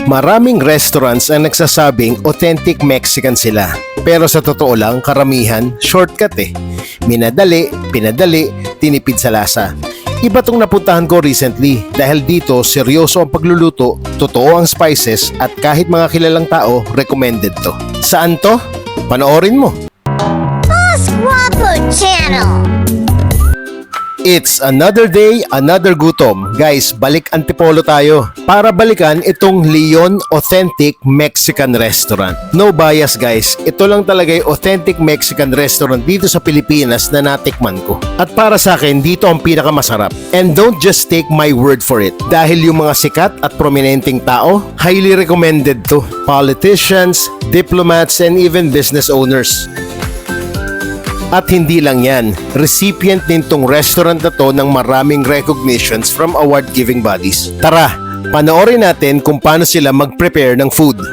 Maraming restaurants ang nagsasabing authentic Mexican sila. Pero sa totoo lang, karamihan, shortcut eh. Minadali, pinadali, tinipid sa lasa. Iba tong napuntahan ko recently dahil dito seryoso ang pagluluto, totoo ang spices at kahit mga kilalang tao, recommended to. Saan to? Panoorin mo. Boss Guapo Channel. It's another day, another gutom. Guys, balik Antipolo tayo para balikan itong Leon Authentic Mexican Restaurant. No bias guys, ito lang talaga yung authentic Mexican restaurant dito sa Pilipinas na natikman ko. At para sa akin, dito ang pinakamasarap. And don't just take my word for it. Dahil yung mga sikat at prominenteng tao, highly recommended to. Politicians, diplomats, and even business owners. At hindi lang yan, recipient din tong restaurant na to ng maraming recognitions from award-giving bodies. Tara, panoorin natin kung paano sila mag-prepare ng food.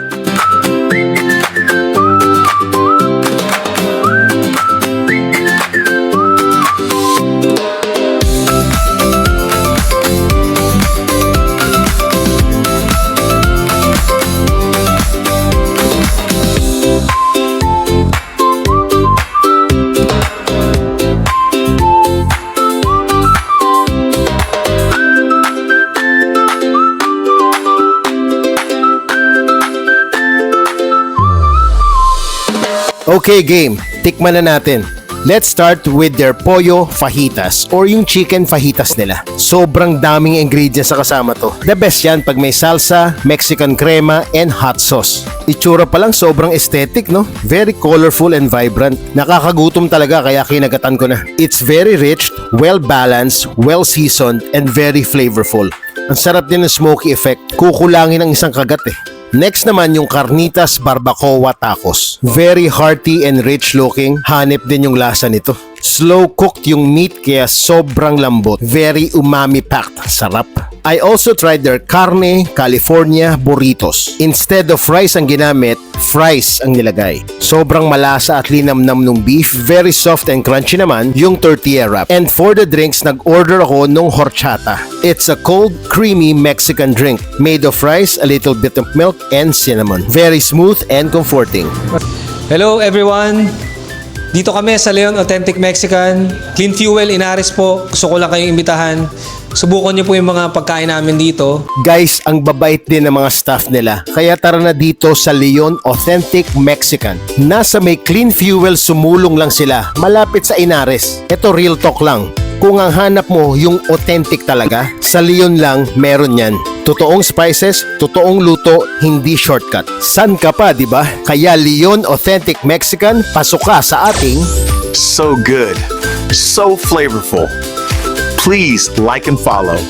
Okay game, tikman na natin. Let's start with their pollo fajitas or yung chicken fajitas nila. Sobrang daming ingredients sa kasama to. The best yan pag may salsa, Mexican crema, and hot sauce. Itsura pa lang sobrang aesthetic no? Very colorful and vibrant. Nakakagutom talaga kaya kinagatan ko na. It's very rich, well balanced, well seasoned, and very flavorful. Ang sarap din ng smoky effect. Kukulangin ang isang kagat eh. Next naman yung carnitas barbacoa tacos. Very hearty and rich looking. Hanip din yung lasa nito. Slow cooked yung meat kaya sobrang lambot. Very umami packed. Sarap. I also tried their carne California burritos. Instead of rice ang ginamit, fries ang nilagay. Sobrang malasa at linamnam nung beef. Very soft and crunchy naman yung tortilla wrap. And for the drinks, nag-order ako nung horchata. It's a cold, creamy Mexican drink made of rice, a little bit of milk, and cinnamon. Very smooth and comforting. Hello everyone! Dito kami sa Leon Authentic Mexican. Clean Fuel, Inaris po. Gusto ko lang kayong imbitahan. Subukan niyo po yung mga pagkain namin dito. Guys, ang babait din ng mga staff nila. Kaya tara na dito sa Leon Authentic Mexican. Nasa may Clean Fuel, sumulong lang sila. Malapit sa Inaris. Ito real talk lang. Kung ang hanap mo yung authentic talaga, sa Leon lang meron yan. Totoong spices, totoong luto, hindi shortcut. San ka pa, di ba? Kaya Leon Authentic Mexican, pasok ka sa ating So good, so flavorful. Please like and follow.